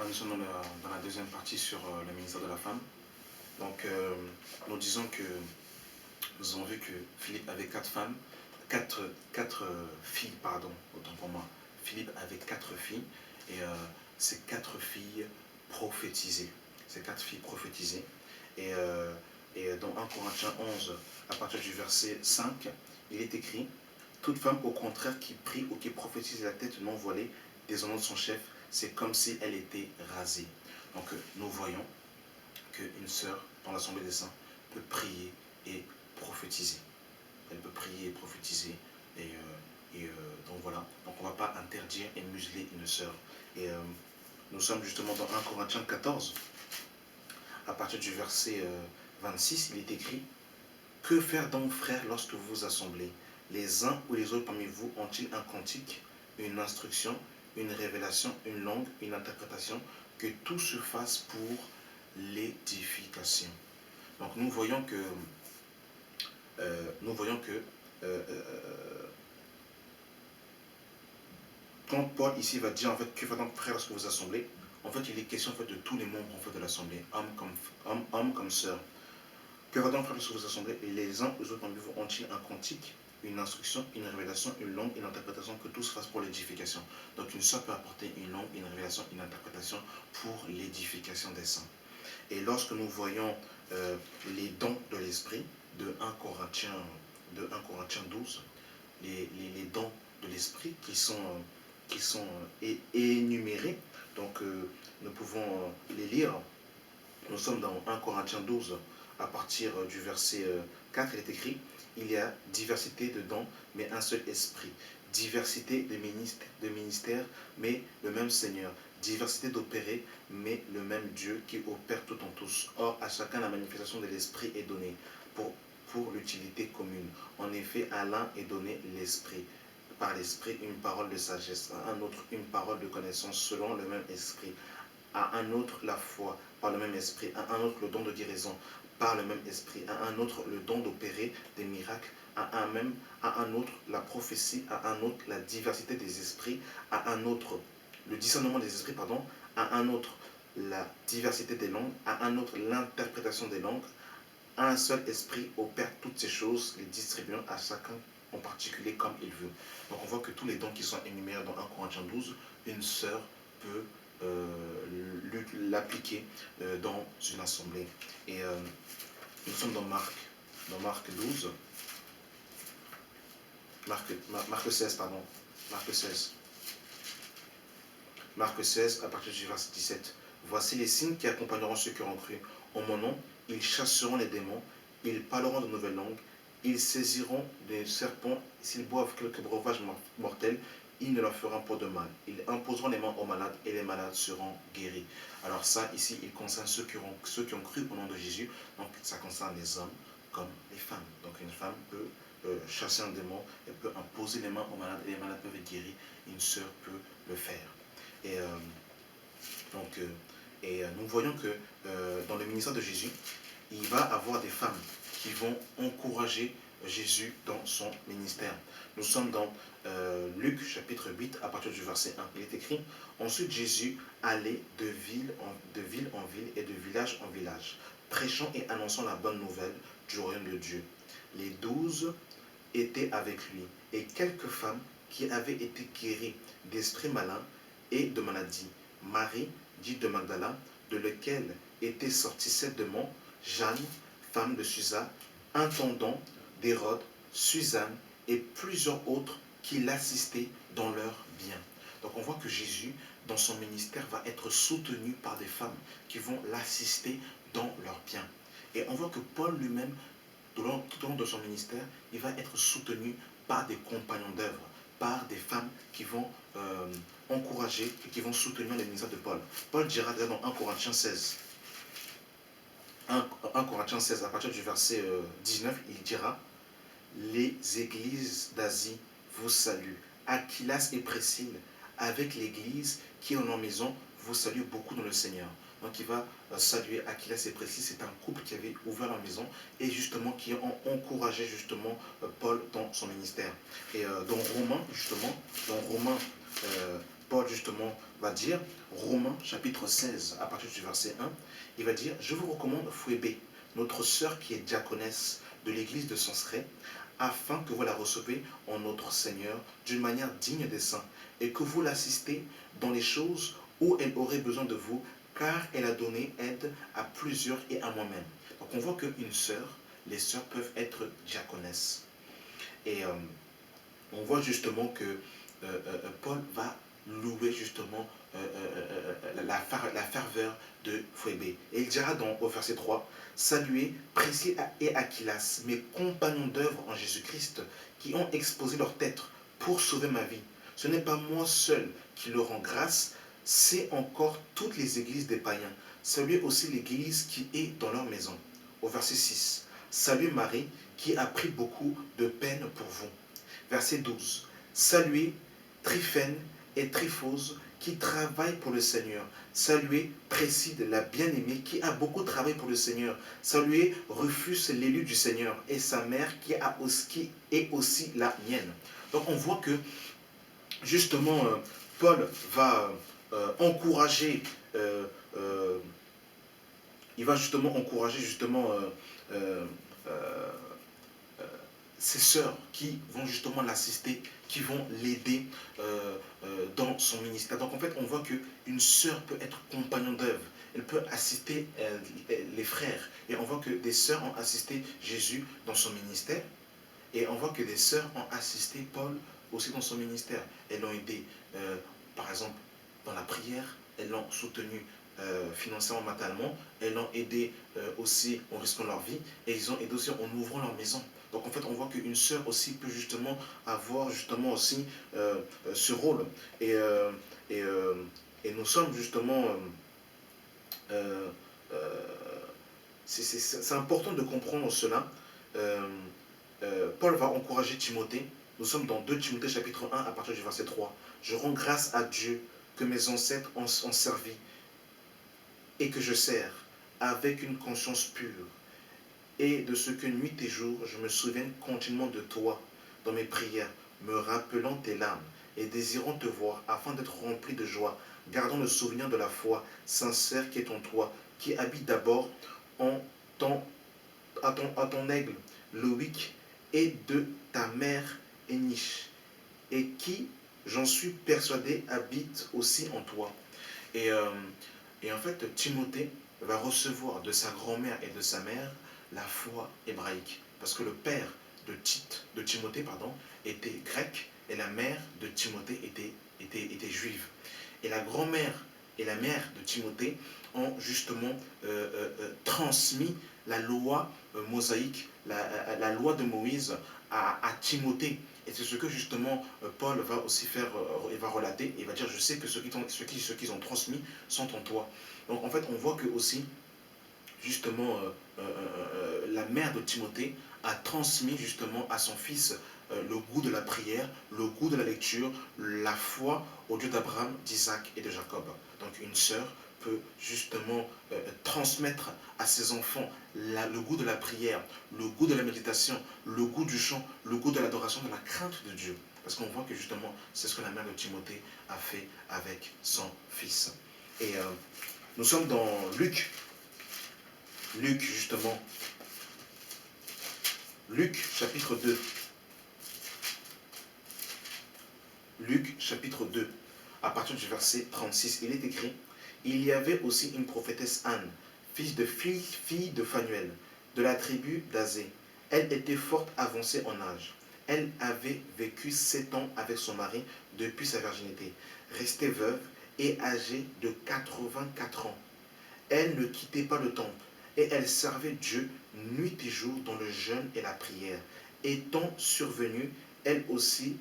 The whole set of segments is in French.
Nous sommes dans la deuxième partie sur le ministère de la femme. Donc, nous disons que nous avons vu que Philippe avait quatre filles, pardon, autant pour moi. Philippe avait 4 filles et ces 4 filles prophétisaient. Ces 4 filles prophétisaient. Et dans 1 Corinthiens 11, à partir du verset 5, il est écrit: toute femme au contraire qui prie ou qui prophétise la tête non voilée, déshonorant de son chef, c'est comme si elle était rasée. Donc nous voyons qu'une sœur dans l'Assemblée des Saints peut prier et prophétiser. Elle peut prier et prophétiser. Donc voilà. Donc on ne va pas interdire et museler une sœur. Et nous sommes justement dans 1 Corinthiens 14. À partir du verset 26, il est écrit: que faire donc, frères, lorsque vous vous assemblez? Les uns ou les autres parmi vous ont-ils un cantique, une instruction, une révélation, une langue, une interprétation? Que tout se fasse pour l'édification. Donc nous voyons que quand Paul ici va dire en fait que faire donc, frères, lorsque vous vous assemblez, en fait il est question en fait de tous les membres en fait de l'assemblée, hommes comme sœurs. Que va donc faire lorsque vous assemblez? Et les uns ou les autres parmi vous ont-ils un cantique, une instruction, une révélation, une langue, une interprétation? Que tout se fasse pour l'édification. Donc une sœur peut apporter une langue, une révélation, une interprétation pour l'édification des saints. Et lorsque nous voyons les dons de l'esprit de 1 Corinthiens 12, les dons de l'esprit qui sont énumérés, donc nous pouvons les lire. Nous sommes dans 1 Corinthiens 12, à partir du verset 4, il est écrit: il y a diversité de dons, mais un seul esprit. Diversité de ministères, mais le même Seigneur. Diversité d'opérer, mais le même Dieu qui opère tout en tous. Or, à chacun la manifestation de l'esprit est donnée pour l'utilité commune. En effet, à l'un est donné l'esprit, par l'esprit une parole de sagesse, à un autre une parole de connaissance selon le même esprit, à un autre la foi par le même esprit, à un autre le don de guérison par le même esprit, à un autre le don d'opérer des miracles, à un autre la prophétie, à un autre la diversité des esprits, à un autre le discernement des esprits, pardon, à un autre la diversité des langues, à un autre l'interprétation des langues. Un seul esprit opère toutes ces choses, les distribuant à chacun en particulier comme il veut. Donc on voit que tous les dons qui sont énumérés dans 1 Corinthiens 12, une sœur peut l'appliquer dans une assemblée. Et nous sommes dans Marc 12, Marc 16, pardon, Marc 16, à partir du verset 17. Voici les signes qui accompagneront ceux qui auront cru. En mon nom, ils chasseront les démons, ils parleront de nouvelles langues, ils saisiront des serpents, s'ils boivent quelques breuvages mortels, il ne leur fera pas de mal. Ils imposeront les mains aux malades et les malades seront guéris. Alors ça, ici, il concerne ceux qui ont cru au nom de Jésus. Donc ça concerne les hommes comme les femmes. Donc une femme peut chasser un démon, elle peut imposer les mains aux malades et les malades peuvent être guéris. Une sœur peut le faire. Et nous voyons que dans le ministère de Jésus, il va avoir des femmes qui vont encourager Jésus dans son ministère. Nous sommes dans Luc chapitre 8 à partir du verset 1. Il est écrit: ensuite Jésus allait de ville en ville et de village en village, prêchant et annonçant la bonne nouvelle du royaume de Dieu. Les 12 étaient avec lui, et quelques femmes qui avaient été guéries d'esprits malins et de maladies. Marie, dite de Magdala, de laquelle étaient sortis 7 démons, Jeanne, femme de Susa, intendant d'Hérode, Suzanne et plusieurs autres qui l'assistaient dans leurs biens. Donc on voit que Jésus, dans son ministère, va être soutenu par des femmes qui vont l'assister dans leurs biens. Et on voit que Paul lui-même, tout au long de son ministère, il va être soutenu par des compagnons d'œuvre, par des femmes qui vont encourager et qui vont soutenir le ministère de Paul. Paul dira dans 1 Corinthiens 16, 1 Corinthiens 16, à partir du verset 19, il dira: les églises d'Asie vous saluent. Aquilas et Priscille, avec l'église qui est en leur maison, vous saluent beaucoup dans le Seigneur. Donc il va saluer Aquilas et Priscille. C'est un couple qui avait ouvert leur maison et justement qui ont encouragé justement Paul dans son ministère. Et dans Romains, Paul justement va dire, Romains chapitre 16, à partir du verset 1, il va dire, je vous recommande Phoébé, notre sœur qui est diaconesse de l'église de Sancré, afin que vous la recevez en notre Seigneur d'une manière digne des saints, et que vous l'assistez dans les choses où elle aurait besoin de vous, car elle a donné aide à plusieurs et à moi-même. Donc on voit qu'une sœur, les sœurs peuvent être diaconesses. Et on voit justement que Paul va louer justement la ferveur de Phoébé. Et il dira au verset 3, saluez Priscille et Aquilas, mes compagnons d'œuvre en Jésus-Christ, qui ont exposé leur tête pour sauver ma vie. Ce n'est pas moi seul qui leur rend grâce, c'est encore toutes les églises des païens. Saluez aussi l'église qui est dans leur maison. Au verset 6, saluez Marie, qui a pris beaucoup de peine pour vous. Verset 12. Saluez Tryphène et Tryphose qui travaillent pour le Seigneur. Saluez Préside, la bien-aimée, qui a beaucoup travaillé pour le Seigneur. Saluez Rufus, l'élu du Seigneur, et sa mère qui est aussi la mienne. Donc on voit que justement Paul va encourager il va justement encourager ses sœurs qui vont justement l'assister, qui vont l'aider dans son ministère. Donc en fait, on voit qu'une sœur peut être compagnon d'œuvre, elle peut assister les frères. Et on voit que des sœurs ont assisté Jésus dans son ministère. Et on voit que des sœurs ont assisté Paul aussi dans son ministère. Elles l'ont aidé, par exemple, dans la prière, elles l'ont soutenu financièrement, matériellement, elles l'ont aidé aussi en risquant leur vie, et ils ont aidé aussi en ouvrant leur maison. Donc en fait, on voit qu'une sœur aussi peut justement avoir justement aussi ce rôle. Et, et, et nous sommes justement... c'est important de comprendre cela. Paul va encourager Timothée. Nous sommes dans 2 Timothée chapitre 1 à partir du verset 3. Je rends grâce à Dieu que mes ancêtres ont servi et que je sers avec une conscience pure, et de ce que nuit et jour je me souvienne continuellement de toi dans mes prières, me rappelant tes larmes et désirant te voir afin d'être rempli de joie, gardant le souvenir de la foi sincère qui est en toi, qui habite d'abord à ton aigle Loïc et de ta mère Éniche, et qui, j'en suis persuadé, habite aussi en toi. Et, et en fait, Timothée va recevoir de sa grand-mère et de sa mère la foi hébraïque. Parce que le père de Timothée était grec et la mère de Timothée était juive. Et la grand-mère et la mère de Timothée ont justement transmis la loi mosaïque, la loi de Moïse à Timothée. Et c'est ce que justement Paul va aussi faire, il va relater, il va dire, je sais que ceux qu'ils ont transmis sont en toi. Donc en fait, on voit que aussi, justement, la mère de Timothée a transmis justement à son fils le goût de la prière, le goût de la lecture, la foi au Dieu d'Abraham, d'Isaac et de Jacob. Donc une sœur peut justement transmettre à ses enfants le goût de la prière, le goût de la méditation, le goût du chant, le goût de l'adoration, de la crainte de Dieu. Parce qu'on voit que justement, c'est ce que la mère de Timothée a fait avec son fils. Et nous sommes dans Luc, justement. Luc, chapitre 2. Luc, chapitre 2, à partir du verset 36, il est écrit, il y avait aussi une prophétesse Anne, fille de Phanuel, de la tribu d'Azé. Elle était fort avancée en âge. Elle avait vécu 7 ans avec son mari depuis sa virginité, restée veuve et âgée de 84 ans. Elle ne quittait pas le temple et elle servait Dieu nuit et jour dans le jeûne et la prière. Étant survenue, elle aussi,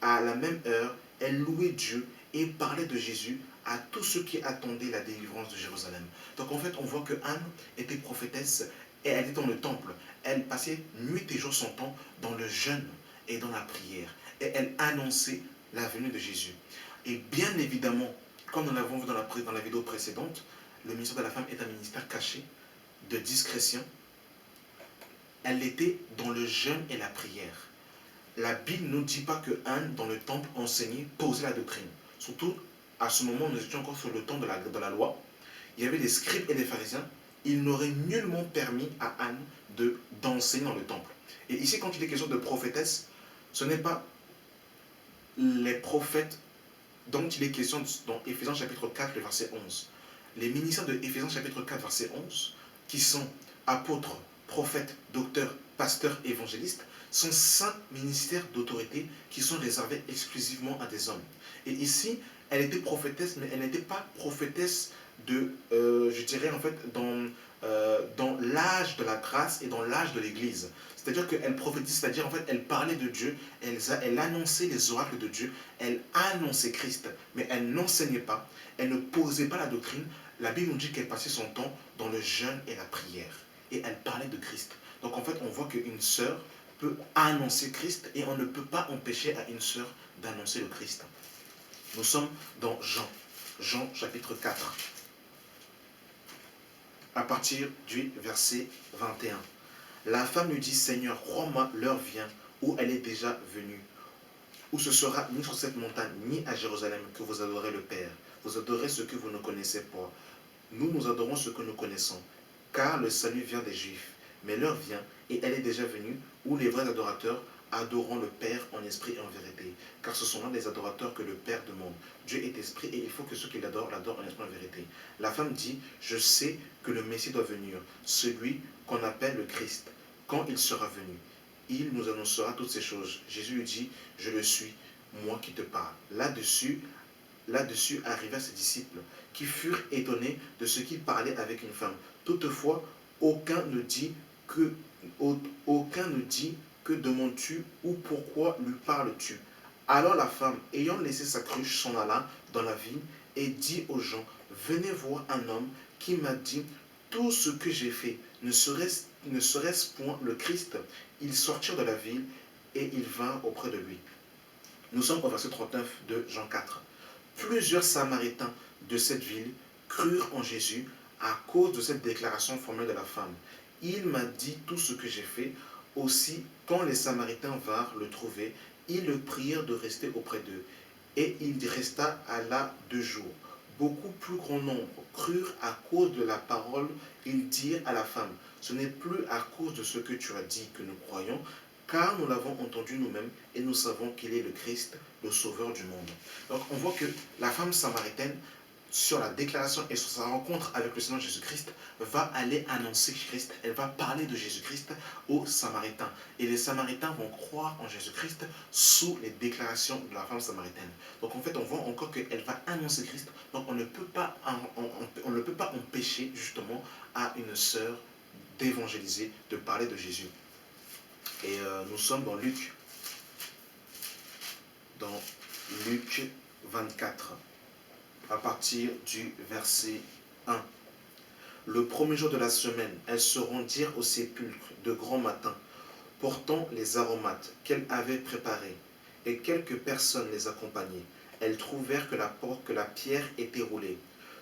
à la même heure, elle louait Dieu et parlait de Jésus à tous ceux qui attendaient la délivrance de Jérusalem. Donc en fait, on voit que Anne était prophétesse et elle était dans le temple. Elle passait nuit et jour son temps dans le jeûne et dans la prière. Et elle annonçait la venue de Jésus. Et bien évidemment, comme nous l'avons vu dans la vidéo précédente, le ministère de la femme est un ministère caché, de discrétion. Elle était dans le jeûne et la prière. La Bible ne nous dit pas que Anne, dans le temple, enseignait, posait la doctrine. Surtout, à ce moment, nous étions encore sur le temps de la loi, il y avait des scribes et des pharisiens, ils n'auraient nullement permis à Anne d'enseigner dans le temple. Et ici, quand il est question de prophétesse, ce n'est pas les prophètes dont il est question dans Éphésiens chapitre 4, le verset 11. Les ministères de Éphésiens chapitre 4, verset 11, qui sont apôtres, prophètes, docteurs, pasteurs, évangélistes, sont 5 ministères d'autorité qui sont réservés exclusivement à des hommes. Et ici, elle était prophétesse, mais elle n'était pas prophétesse je dirais en fait, dans l'âge de la grâce et dans l'âge de l'Église. C'est-à-dire qu'elle prophétise, c'est-à-dire en fait, elle parlait de Dieu, elle annonçait les oracles de Dieu, elle annonçait Christ, mais elle n'enseignait pas, elle ne posait pas la doctrine. La Bible nous dit qu'elle passait son temps dans le jeûne et la prière. Et elle parlait de Christ. Donc en fait, on voit qu'une sœur peut annoncer Christ et on ne peut pas empêcher à une sœur d'annoncer le Christ. Nous sommes dans Jean chapitre 4, à partir du verset 21. La femme lui dit, Seigneur, crois-moi, l'heure vient où elle est déjà venue, où ce sera ni sur cette montagne, ni à Jérusalem que vous adorez le Père. Vous adorez ce que vous ne connaissez pas. Nous adorons ce que nous connaissons, car le salut vient des Juifs. Mais l'heure vient, et elle est déjà venue, où les vrais adorateurs adoreront le Père en esprit et en vérité. Car ce sont là les adorateurs que le Père demande. Dieu est esprit, et il faut que ceux qui l'adorent en esprit et en vérité. La femme dit, je sais que le Messie doit venir, celui qu'on appelle le Christ. Quand il sera venu, il nous annoncera toutes ces choses. Jésus lui dit, je le suis, moi qui te parle. Là-dessus arriva ses disciples, qui furent étonnés de ce qu'il parlait avec une femme. Toutefois, aucun ne dit que demandes-tu ou pourquoi lui parles-tu. Alors la femme, ayant laissé sa cruche, s'en alla dans la ville et dit aux gens, venez voir un homme qui m'a dit tout ce que j'ai fait. Ne serait-ce point le Christ? Ils sortirent de la ville et ils vinrent auprès de lui. Nous sommes au verset 39 de Jean 4. Plusieurs Samaritains de cette ville crurent en Jésus à cause de cette déclaration formelle de la femme. Il m'a dit tout ce que j'ai fait. Aussi, quand les Samaritains vinrent le trouver, ils le prièrent de rester auprès d'eux. Et il resta là 2 jours. Beaucoup plus grand nombre crurent à cause de la parole. Ils dirent à la femme, ce n'est plus à cause de ce que tu as dit que nous croyons, car nous l'avons entendu nous-mêmes et nous savons qu'il est le Christ, le Sauveur du monde. Donc on voit que la femme samaritaine, sur la déclaration et sur sa rencontre avec le Seigneur Jésus-Christ, va aller annoncer Christ, elle va parler de Jésus-Christ aux Samaritains. Et les Samaritains vont croire en Jésus-Christ sous les déclarations de la femme samaritaine. Donc en fait, on voit encore qu'elle va annoncer Christ. Donc on ne peut pas empêcher justement à une sœur d'évangéliser, de parler de Jésus. Et nous sommes dans Luc 24, à partir du verset 1. Le premier jour de la semaine, elles se rendirent au sépulcre de grand matin, portant les aromates qu'elles avaient préparés, et quelques personnes les accompagnaient. Elles trouvèrent que la pierre était roulée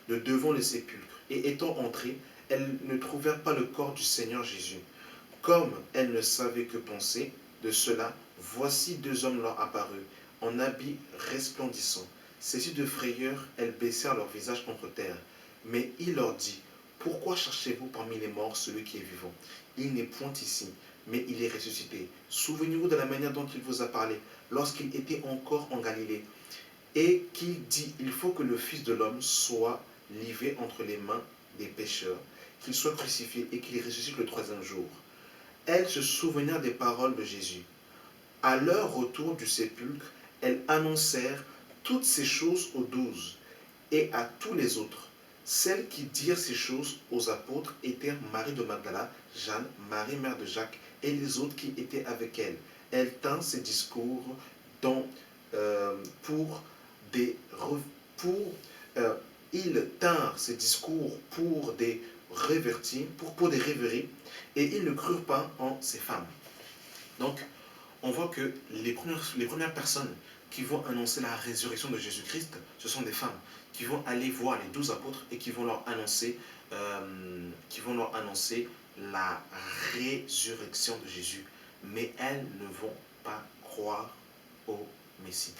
de devant le sépulcre, et étant entrées, elles ne trouvèrent pas le corps du Seigneur Jésus. Comme elles ne savaient que penser de cela, voici 2 hommes leur apparurent, en habits resplendissants. Saisies de frayeur, elles baissèrent leur visage contre terre. Mais il leur dit, pourquoi cherchez-vous parmi les morts celui qui est vivant? Il n'est point ici, mais il est ressuscité. Souvenez-vous de la manière dont il vous a parlé, lorsqu'il était encore en Galilée, et qu'il dit, il faut que le Fils de l'homme soit livré entre les mains des pécheurs, qu'il soit crucifié et qu'il ressuscite le 3e jour. Elles se souvenirent des paroles de Jésus. À leur retour du sépulcre, elles annoncèrent toutes ces choses aux 12 et à tous les autres. Celles qui dirent ces choses aux apôtres étaient Marie de Magdala, Jeanne, Marie mère de Jacques et les autres qui étaient avec elle. Elles tinrent ces discours ils tinrent ces discours pour des rêveries, et ils ne crurent pas en ces femmes. Donc, on voit que les premières personnes qui vont annoncer la résurrection de Jésus-Christ, ce sont des femmes qui vont aller voir les 12 apôtres et qui vont leur annoncer la résurrection de Jésus. Mais elles ne vont pas croire au Messie.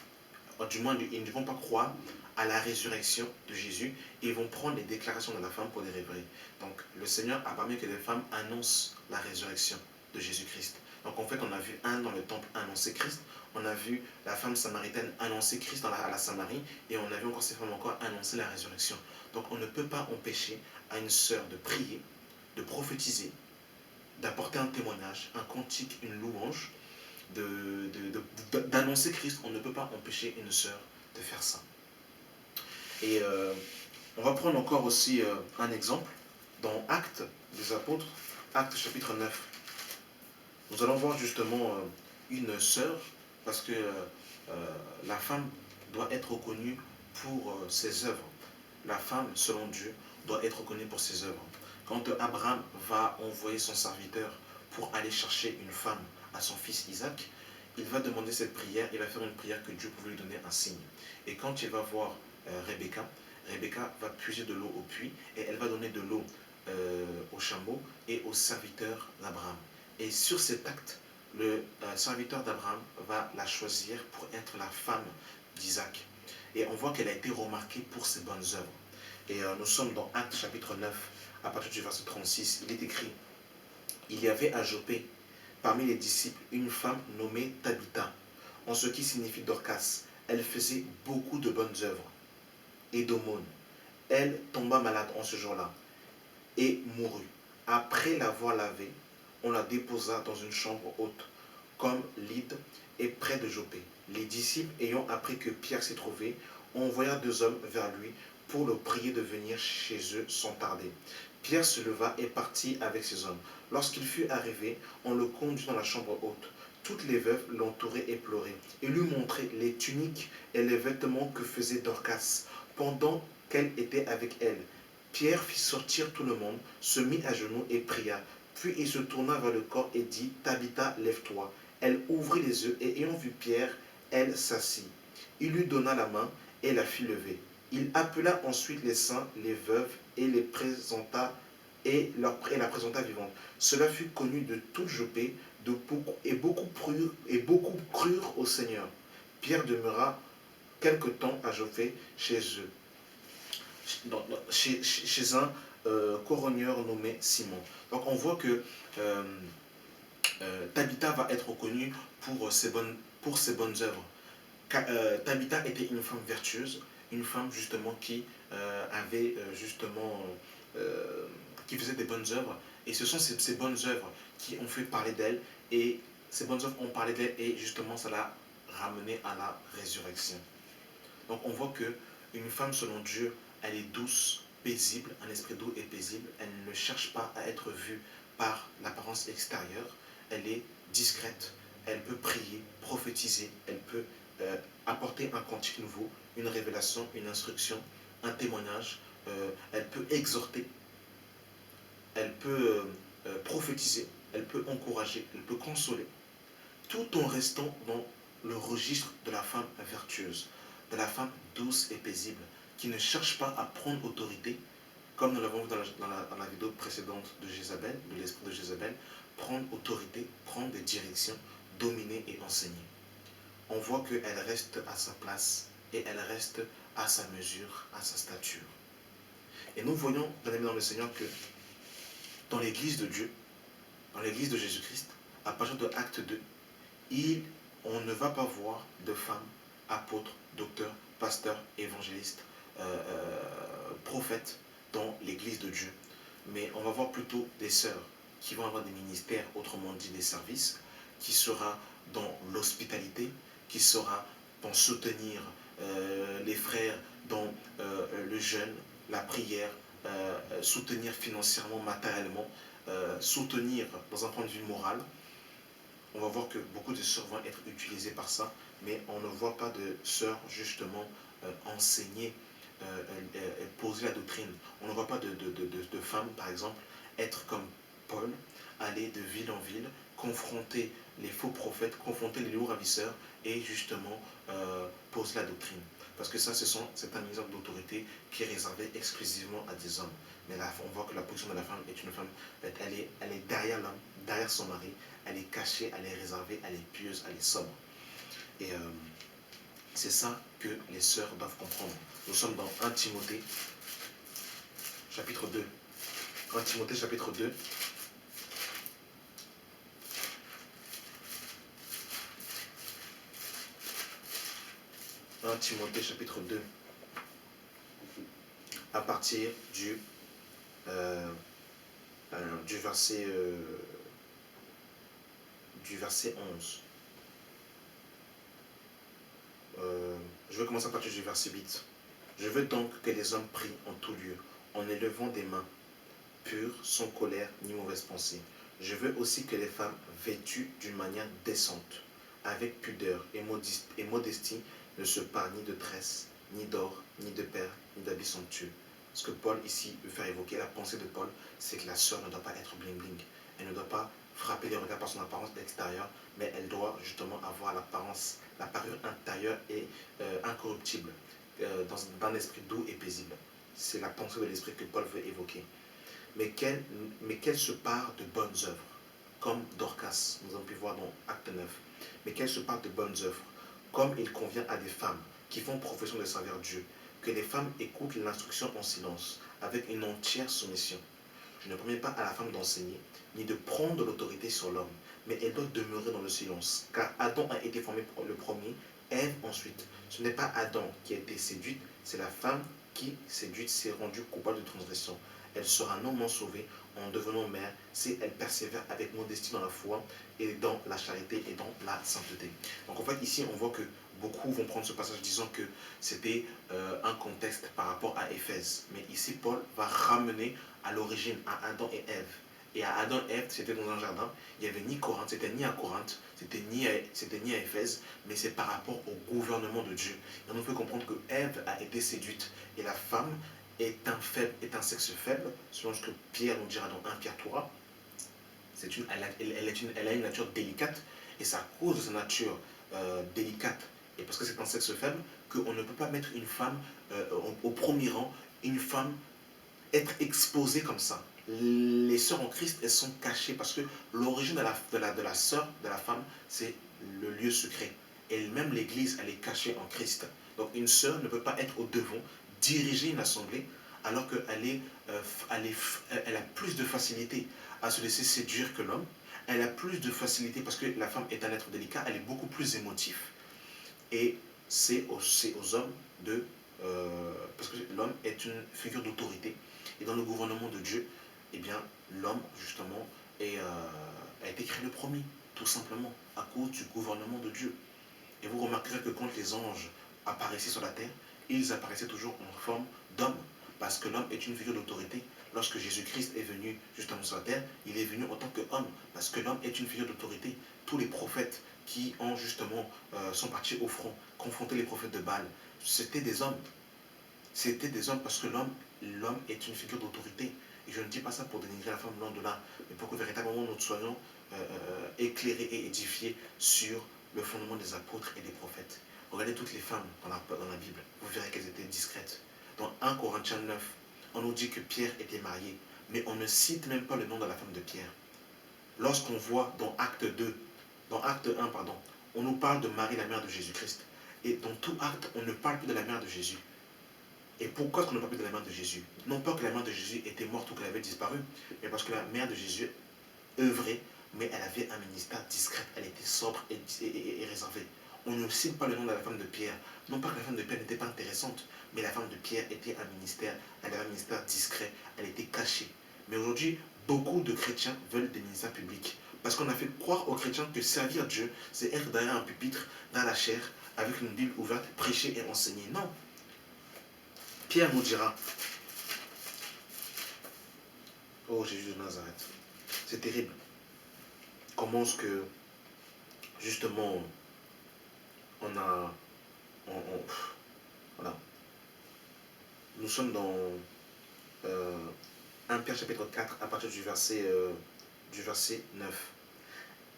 Du moins, ils ne vont pas croire à la résurrection de Jésus et vont prendre les déclarations de la femme pour les révéler. Donc le Seigneur a permis que les femmes annoncent la résurrection de Jésus-Christ. Donc en fait, on a vu Anne dans le temple annoncer Christ, on a vu la femme samaritaine annoncer Christ à la Samarie, et on a vu encore ces femmes encore annoncer la résurrection. Donc on ne peut pas empêcher à une sœur de prier, de prophétiser, d'apporter un témoignage, un cantique, une louange, d'annoncer Christ. On ne peut pas empêcher une sœur de faire ça. Et on va prendre encore aussi un exemple dans Actes des Apôtres, Actes chapitre 9. Nous allons voir justement une sœur, parce que la femme doit être reconnue pour ses œuvres. La femme, selon Dieu, doit être reconnue pour ses œuvres. Quand Abraham va envoyer son serviteur pour aller chercher une femme à son fils Isaac, il va demander cette prière, il va faire une prière que Dieu pouvait lui donner un signe. Et quand il va voir Rebecca, Rebecca va puiser de l'eau au puits et elle va donner de l'eau au chameau et au serviteur d'Abraham. Et sur cet acte, le serviteur d'Abraham va la choisir pour être la femme d'Isaac. Et on voit qu'elle a été remarquée pour ses bonnes œuvres. Et nous sommes dans Actes chapitre 9, à partir du verset 36, il est écrit: il y avait à Joppé, parmi les disciples, une femme nommée Tabitha, en ce qui signifie Dorcas. Elle faisait beaucoup de bonnes œuvres et d'aumônes. Elle tomba malade en ce jour-là et mourut. Après l'avoir lavée, on la déposa dans une chambre haute, comme Lyde et près de Joppé. Les disciples, ayant appris que Pierre s'y trouvait, envoyèrent 2 hommes vers lui pour le prier de venir chez eux sans tarder. Pierre se leva et partit avec ces hommes. Lorsqu'il fut arrivé, on le conduit dans la chambre haute. Toutes les veuves l'entouraient et pleuraient. Il lui montrait les tuniques et les vêtements que faisait Dorcas pendant qu'elle était avec elle. Pierre fit sortir tout le monde, se mit à genoux et pria. Puis il se tourna vers le corps et dit: Tabitha, lève-toi. Elle ouvrit les yeux et ayant vu Pierre, elle s'assit. Il lui donna la main et la fit lever. Il appela ensuite les saints, les veuves, et les présenta et la présenta vivante. Cela fut connu de toute Joppé, et beaucoup crurent au Seigneur. Pierre demeura quelque temps à Joppé chez eux, chez un couronneur nommé Simon. Donc on voit que Tabitha va être reconnue pour ses bonnes œuvres. Tabitha était une femme vertueuse, une femme justement qui avait justement qui faisait des bonnes œuvres, et ce sont ces bonnes œuvres qui ont fait parler d'elle, et ces bonnes œuvres ont parlé d'elle, et justement ça l'a ramenée à la résurrection. Donc on voit que une femme selon Dieu, elle est douce, paisible, un esprit doux et paisible. Elle ne cherche pas à être vue par l'apparence extérieure. Elle est discrète, elle peut prier, prophétiser, elle peut apporter un cantique nouveau, une révélation, une instruction, un témoignage. Elle peut exhorter, elle peut prophétiser, elle peut encourager, elle peut consoler, tout en restant dans le registre de la femme vertueuse, de la femme douce et paisible, qui ne cherche pas à prendre autorité, comme nous l'avons vu dans la vidéo précédente de Jézabel, de l'esprit de Jézabel, prendre autorité, prendre des directions, dominer et enseigner. On voit qu'elle reste à sa place et elle reste à sa mesure, à sa stature. Et nous voyons, bien aimés dans le Seigneur, que dans l'église de Dieu, dans l'église de Jésus-Christ, à partir de Acte 2, on ne va pas voir de femmes, apôtres, docteurs, pasteurs, évangélistes, prophètes dans l'église de Dieu. Mais on va voir plutôt des sœurs qui vont avoir des ministères, autrement dit des services, qui sera dans l'hospitalité, qui sera dans soutenir les frères dans le jeûne, la prière, soutenir financièrement, matériellement, soutenir dans un point de vue moral. On va voir que beaucoup de sœurs vont être utilisées par ça, mais on ne voit pas de sœurs justement enseigner, poser la doctrine. On ne voit pas de femmes, par exemple, être comme Paul, aller de ville en ville, confronter les faux prophètes, confronter les loups ravisseurs et justement poser la doctrine. Parce que ça, c'est un exemple d'autorité qui est réservé exclusivement à des hommes. Mais là, on voit que la position de la femme est une femme, elle est derrière l'homme, derrière son mari, elle est cachée, elle est réservée, elle est pieuse, elle est sobre. Et C'est ça que les sœurs doivent comprendre. Nous sommes dans 1 Timothée, chapitre 2. 1 Timothée, chapitre 2. 1 Timothée, chapitre 2. À partir euh, du verset 11. Je vais commencer à partir du verset 8. Je veux donc que les hommes prient en tout lieu, en élevant des mains pures, sans colère ni mauvaise pensée. Je veux aussi que les femmes vêtues d'une manière décente, avec pudeur et modestie, ne se parent ni de tresses, ni d'or, ni de perles, ni d'habits somptueux. Ce que Paul ici veut faire évoquer, la pensée de Paul, c'est que la sœur ne doit pas être bling bling. Elle ne doit pas frapper les regards par son apparence extérieure, mais elle doit justement avoir l'apparence, la parure intérieure et incorruptible, dans un esprit doux et paisible. C'est la pensée de l'esprit que Paul veut évoquer. Mais qu'elle se part de bonnes œuvres, comme Dorcas, nous avons pu voir dans Acte 9. Mais qu'elle se part de bonnes œuvres, comme il convient à des femmes qui font profession de servir Dieu. Que les femmes écoutent l'instruction en silence, avec une entière soumission. Je ne permets pas à la femme d'enseigner, ni de prendre l'autorité sur l'homme, mais elle doit demeurer dans le silence, car Adam a été formé le premier, Ève ensuite. Ce n'est pas Adam qui a été séduite, c'est la femme qui, séduite, s'est rendue coupable de transgression. Elle sera non moins sauvée en devenant mère si elle persévère avec modestie dans la foi et dans la charité et dans la sainteté. Donc en fait ici on voit que beaucoup vont prendre ce passage disant que c'était un contexte par rapport à Éphèse. Mais ici Paul va ramener à l'origine, à Adam et Ève. Et à Adam et Ève, c'était dans un jardin. Il n'y avait ni Corinthe, c'était ni à Corinthe, c'était ni à Éphèse, mais c'est par rapport au gouvernement de Dieu. Et on peut comprendre que Ève a été séduite et la femme est un sexe faible, selon ce que Pierre nous dira dans 1 Pierre 3. Elle a une nature délicate, et c'est à cause de sa nature délicate, et parce que c'est un sexe faible, qu'on ne peut pas mettre une femme au premier rang, une femme être exposée comme ça. Les sœurs en Christ, elles sont cachées, parce que l'origine de la sœur, de la femme, c'est le lieu secret. Et même l'Église, elle est cachée en Christ. Donc une sœur ne peut pas être au devant, diriger une assemblée, alors qu'elle elle a plus de facilité à se laisser séduire que l'homme. Elle a plus de facilité parce que la femme est un être délicat, elle est beaucoup plus émotive. Et c'est aux hommes de... parce que l'homme est une figure d'autorité. Et dans le gouvernement de Dieu, eh bien, l'homme, justement, a été créé le premier, tout simplement, à cause du gouvernement de Dieu. Et vous remarquerez que quand les anges apparaissaient sur la terre, ils apparaissaient toujours en forme d'homme, parce que l'homme est une figure d'autorité. Lorsque Jésus-Christ est venu justement sur la terre, il est venu en tant qu'homme, parce que l'homme est une figure d'autorité. Tous les prophètes qui ont justement sont partis au front, confronter les prophètes de Baal, c'était des hommes. C'était des hommes parce que l'homme est une figure d'autorité. Et je ne dis pas ça pour dénigrer la femme, loin de là, mais pour que véritablement nous soyons éclairés et édifiés sur le fondement des apôtres et des prophètes. Regardez toutes les femmes dans la Bible, vous verrez qu'elles étaient discrètes. Dans 1 Corinthiens 9, on nous dit que Pierre était marié, mais on ne cite même pas le nom de la femme de Pierre. Lorsqu'on voit dans Acte 1, on nous parle de Marie, la mère de Jésus-Christ. Et dans tout acte, on ne parle plus de la mère de Jésus. Et pourquoi est-ce qu'on ne parle plus de la mère de Jésus? Non pas que la mère de Jésus était morte ou qu'elle avait disparu, mais parce que la mère de Jésus œuvrait, mais elle avait un ministère discret, elle était sobre et réservée. On ne cite pas le nom de la femme de Pierre. Non pas que la femme de Pierre n'était pas intéressante, mais la femme de Pierre était un ministère, elle avait un ministère discret, elle était cachée. Mais aujourd'hui, beaucoup de chrétiens veulent des ministères publics. Parce qu'on a fait croire aux chrétiens que servir Dieu, c'est être derrière un pupitre, dans la chair, avec une Bible ouverte, prêcher et enseigner. Non. Pierre nous dira, oh Jésus de Nazareth, c'est terrible. Comment est-ce que, justement, voilà. Nous sommes dans 1 Pierre chapitre 4, à partir du verset 9.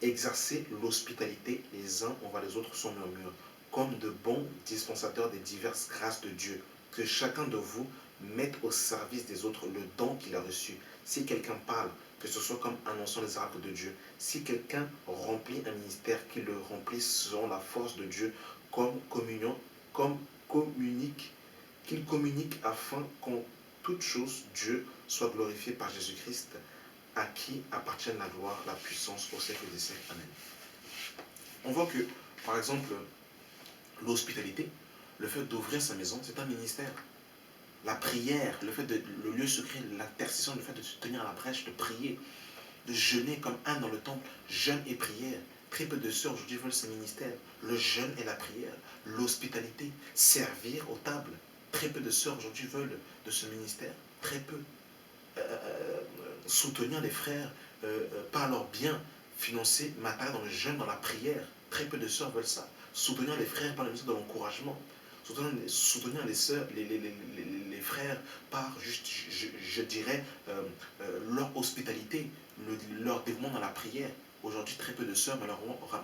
Exercez l'hospitalité les uns envers les autres sans murmure, comme de bons dispensateurs des diverses grâces de Dieu, que chacun de vous mette au service des autres le don qu'il a reçu. Si quelqu'un parle, que ce soit comme annonçant les oracles de Dieu. Si quelqu'un remplit un ministère, qu'il le remplisse selon la force de Dieu, comme communion comme communique, qu'il communique afin qu'en toute chose, Dieu soit glorifié par Jésus-Christ, à qui appartiennent la gloire, la puissance au siècle des siècles. Amen. On voit que, par exemple, l'hospitalité, le fait d'ouvrir sa maison, c'est un ministère. La prière, le lieu secret, l'intercession, le fait de se tenir à la brèche, de prier, de jeûner comme un dans le temple, jeûne et prière. Très peu de sœurs aujourd'hui veulent ce ministère. Le jeûne et la prière, l'hospitalité, servir aux tables. Très peu de sœurs aujourd'hui veulent de ce ministère. Très peu. Soutenir les frères par leur bien, financer matériel dans le jeûne, dans la prière. Très peu de sœurs veulent ça. Soutenir les frères par le ministère de l'encouragement. Soutenir les sœurs, les frères par, je dirais, leur hospitalité, leur dévouement dans la prière. Aujourd'hui, très peu de sœurs,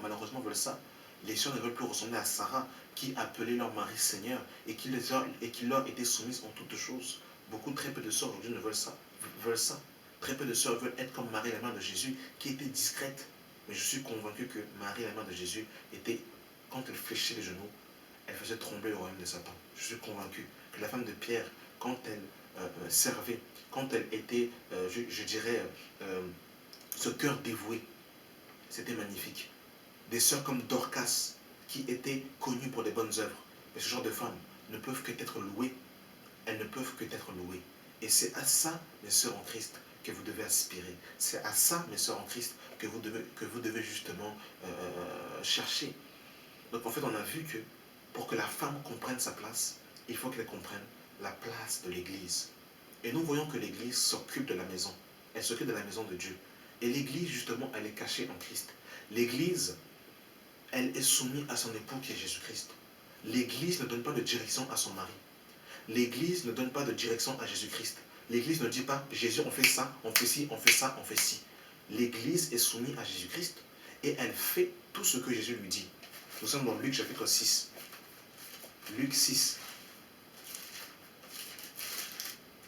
malheureusement, veulent ça. Les sœurs ne veulent plus ressembler à Sarah, qui appelait leur mari Seigneur et qui leur était soumise en toutes choses. Très peu de sœurs aujourd'hui ne veulent ça. Très peu de sœurs veulent être comme Marie, la mère de Jésus, qui était discrète. Mais je suis convaincu que Marie, la mère de Jésus, était, quand elle fléchissait les genoux, elle faisait trembler le royaume de Satan. Je suis convaincu que la femme de Pierre, quand elle servait, quand elle était, je dirais, ce cœur dévoué, c'était magnifique. Des sœurs comme Dorcas, qui étaient connues pour des bonnes œuvres. Mais ce genre de femmes ne peuvent que être louées. Elles ne peuvent que être louées. Et c'est à ça, mes sœurs en Christ, que vous devez aspirer. C'est à ça, mes sœurs en Christ, que vous devez justement chercher. Donc en fait, on a vu que pour que la femme comprenne sa place, il faut qu'elle comprenne la place de l'Église. Et nous voyons que l'Église s'occupe de la maison. Elle s'occupe de la maison de Dieu. Et l'Église, justement, elle est cachée en Christ. L'Église, elle est soumise à son époux qui est Jésus-Christ. L'Église ne donne pas de direction à son mari. L'Église ne donne pas de direction à Jésus-Christ. L'Église ne dit pas, Jésus, on fait ça, on fait ci, on fait ça, on fait ci. L'Église est soumise à Jésus-Christ et elle fait tout ce que Jésus lui dit. Nous sommes dans Luc chapitre 6. Luc 6.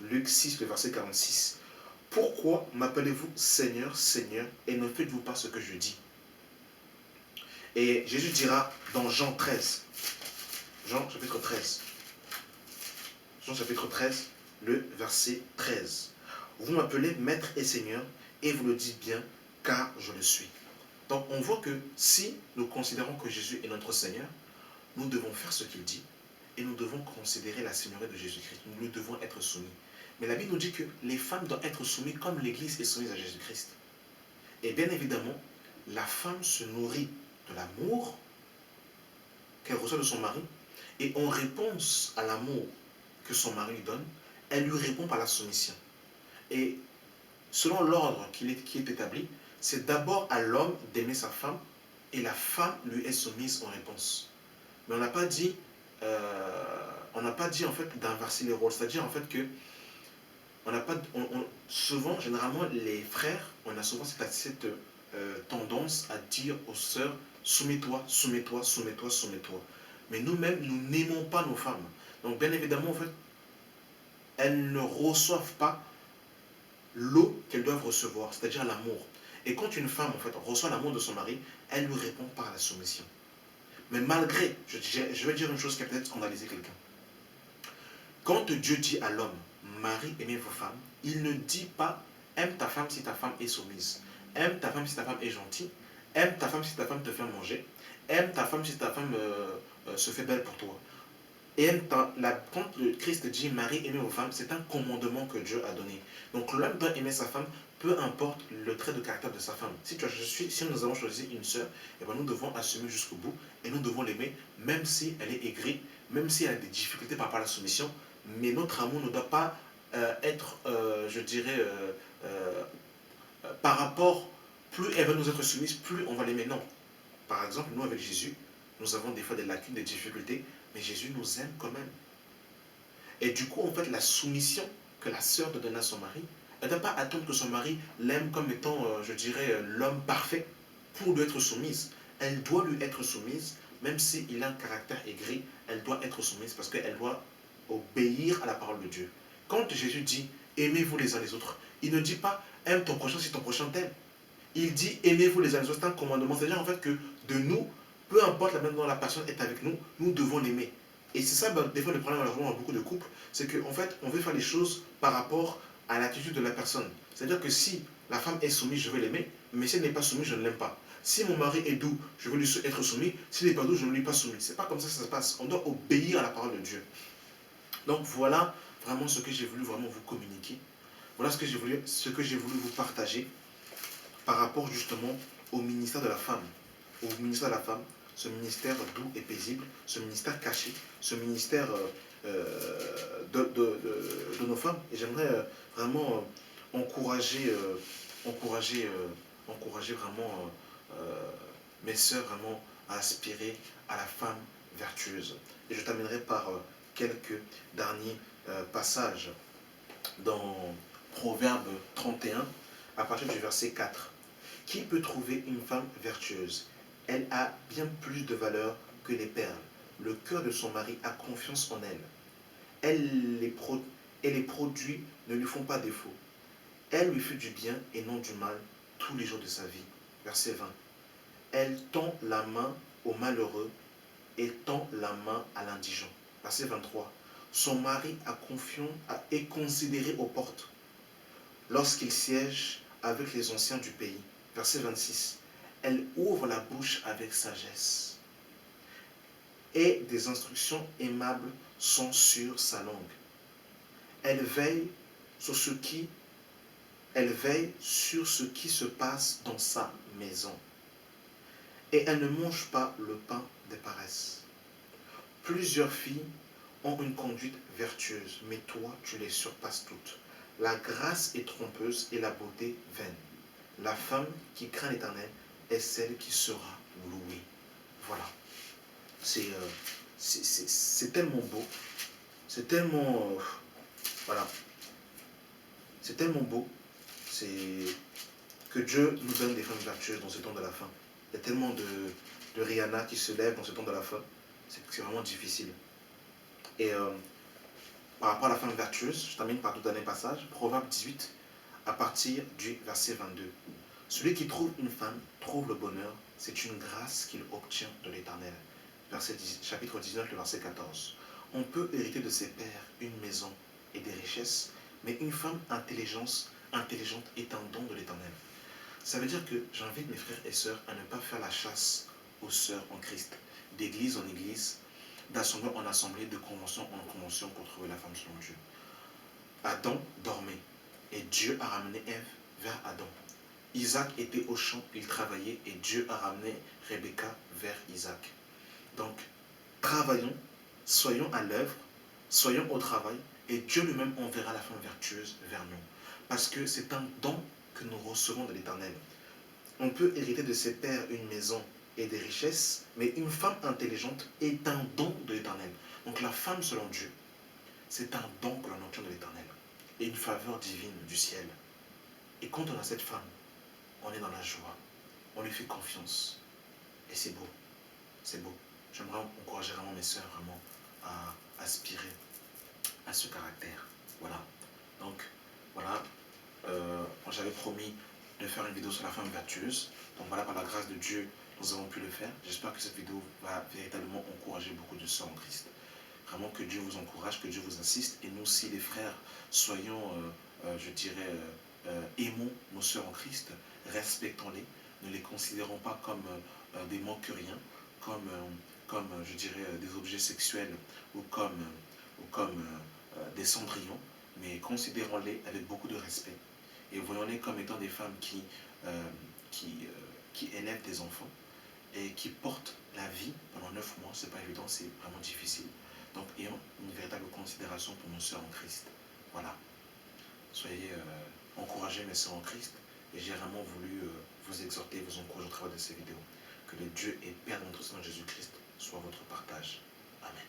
Luc 6, le verset 46. Pourquoi m'appelez-vous Seigneur, Seigneur, et ne faites-vous pas ce que je dis? Et Jésus dira dans Jean 13. Jean chapitre 13. Jean chapitre 13, le verset 13. Vous m'appelez Maître et Seigneur, et vous le dites bien, car je le suis. Donc on voit que si nous considérons que Jésus est notre Seigneur, nous devons faire ce qu'il dit, et nous devons considérer la Seigneurie de Jésus-Christ. Nous devons être soumis. Mais la Bible nous dit que les femmes doivent être soumises comme l'Église est soumise à Jésus-Christ. Et bien évidemment, la femme se nourrit de l'amour qu'elle reçoit de son mari, et en réponse à l'amour que son mari lui donne, elle lui répond par la soumission. Et selon l'ordre qui est établi, c'est d'abord à l'homme d'aimer sa femme, et la femme lui est soumise en réponse. Mais on n'a pas dit en fait d'inverser les rôles, c'est-à-dire en fait que souvent, généralement, les frères, on a souvent cette tendance à dire aux sœurs, soumets-toi, soumets-toi, soumets-toi, soumets-toi. Mais nous-mêmes, nous n'aimons pas nos femmes. Donc bien évidemment, en fait, elles ne reçoivent pas l'eau qu'elles doivent recevoir, c'est-à-dire l'amour. Et quand une femme, en fait, reçoit l'amour de son mari, elle lui répond par la soumission. Mais malgré, je vais dire une chose qui va peut-être scandaliser quelqu'un. Quand Dieu dit à l'homme, Marie, aimez vos femmes, il ne dit pas, aime ta femme si ta femme est soumise, aime ta femme si ta femme est gentille, aime ta femme si ta femme te fait manger, aime ta femme si ta femme se fait belle pour toi. Et quand le Christ dit Marie, aimez vos femmes, c'est un commandement que Dieu a donné. Donc l'homme doit aimer sa femme, peu importe le trait de caractère de sa femme. Si nous avons choisi une sœur, eh ben nous devons assumer jusqu'au bout et nous devons l'aimer, même si elle est aigrie, même si elle a des difficultés par rapport à la soumission. Mais notre amour ne doit pas être, je dirais, par rapport, plus elle va nous être soumise, plus on va l'aimer. Non. Par exemple, nous avec Jésus, nous avons des fois des lacunes, des difficultés, mais Jésus nous aime quand même. Et du coup, en fait, la soumission que la sœur doit donner à son mari, elle ne doit pas attendre que son mari l'aime comme étant, je dirais, l'homme parfait pour lui être soumise. Elle doit lui être soumise, même s'il a un caractère aigri, elle doit être soumise parce qu'elle doit obéir à la parole de Dieu. Quand Jésus dit aimez-vous les uns les autres, il ne dit pas aime ton prochain si ton prochain t'aime. Il dit aimez-vous les uns les autres, c'est un commandement. C'est-à-dire en fait que de nous, peu importe la manière dont la personne est avec nous, nous devons l'aimer. Et c'est ça, des fois, le problème malheureusement dans beaucoup de couples, c'est qu'en fait, on veut faire les choses par rapport à l'attitude de la personne. C'est-à-dire que si la femme est soumise, je vais l'aimer, mais si elle n'est pas soumise, je ne l'aime pas. Si mon mari est doux, je veux lui être soumis. S'il n'est pas doux, je ne lui suis pas soumis. C'est pas comme ça que ça se passe. On doit obéir à la parole de Dieu. Donc voilà vraiment ce que j'ai voulu vraiment vous communiquer. Voilà ce que j'ai voulu vous partager par rapport justement au ministère de la femme. Au ministère de la femme, ce ministère doux et paisible, ce ministère caché, ce ministère de nos femmes. Et j'aimerais vraiment encourager, encourager vraiment mes sœurs vraiment à aspirer à la femme vertueuse. Et je terminerai par quelques derniers passages dans Proverbe 31, à partir du verset 4. Qui peut trouver une femme vertueuse? Elle a bien plus de valeur que les perles. Le cœur de son mari a confiance en elle. Et les produits ne lui font pas défaut. Elle lui fait du bien et non du mal tous les jours de sa vie. Verset 20. Elle tend la main au malheureux et tend la main à l'indigent. Verset 23. Son mari est considéré aux portes lorsqu'il siège avec les anciens du pays. Verset 26. Elle ouvre la bouche avec sagesse et des instructions aimables sont sur sa langue. Elle veille sur ce qui, elle veille sur ce qui se passe dans sa maison. Et elle ne mange pas le pain des paresses. Plusieurs filles ont une conduite vertueuse, mais toi, tu les surpasses toutes. La grâce est trompeuse et la beauté vaine. La femme qui craint l'Éternel est celle qui sera louée. Voilà. C'est tellement beau. C'est tellement... voilà. C'est tellement beau. C'est que Dieu nous donne des femmes vertueuses dans ce temps de la fin. Il y a tellement de Rihanna qui se lèvent dans ce temps de la fin. C'est vraiment difficile. Et par rapport à la femme vertueuse, je termine par tout dernier passage. Proverbe 18, à partir du verset 22. Celui qui trouve une femme trouve le bonheur. C'est une grâce qu'il obtient de l'Éternel. Chapitre 19, le verset 14. On peut hériter de ses pères une maison et des richesses, mais une femme intelligente est un don de l'Éternel. Ça veut dire que j'invite mes frères et sœurs à ne pas faire la chasse aux sœurs en Christ, d'église en église, d'assemblée en assemblée, de convention en convention pour trouver la femme selon Dieu. Adam dormait et Dieu a ramené Ève vers Adam. Isaac était au champ, il travaillait et Dieu a ramené Rebecca vers Isaac. Donc, travaillons, soyons à l'œuvre, soyons au travail et Dieu lui-même enverra la femme vertueuse vers nous. Parce que c'est un don que nous recevons de l'Éternel. On peut hériter de ses pères une maison et des richesses, mais une femme intelligente est un don de l'Éternel. Donc la femme selon Dieu, c'est un don que l'on obtient de l'Éternel et une faveur divine du ciel. Et quand on a cette femme, on est dans la joie, on lui fait confiance. Et c'est beau, c'est beau. J'aimerais encourager vraiment mes sœurs vraiment à aspirer à ce caractère. Voilà. Donc, voilà. J'avais promis de faire une vidéo sur la femme vertueuse. Donc voilà, par la grâce de Dieu, nous avons pu le faire. J'espère que cette vidéo va véritablement encourager beaucoup de sœurs en Christ. Vraiment que Dieu vous encourage, que Dieu vous assiste. Et nous aussi, les frères, soyons, je dirais, aimons nos sœurs en Christ, respectons-les, ne les considérons pas comme des manqueriens, comme je dirais, des objets sexuels ou comme des cendrillons, mais considérons-les avec beaucoup de respect. Et voyons-les comme étant des femmes qui élèvent des enfants et qui portent la vie pendant 9 mois. C'est pas évident, c'est vraiment difficile. Donc, ayons une véritable considération pour nos sœurs en Christ. Voilà. Soyez encouragés, mes sœurs en Christ. Et j'ai vraiment voulu vous exhorter, vous encourager au travers de ces vidéos. Que le Dieu et Père de notre Seigneur Jésus-Christ soit votre partage. Amen.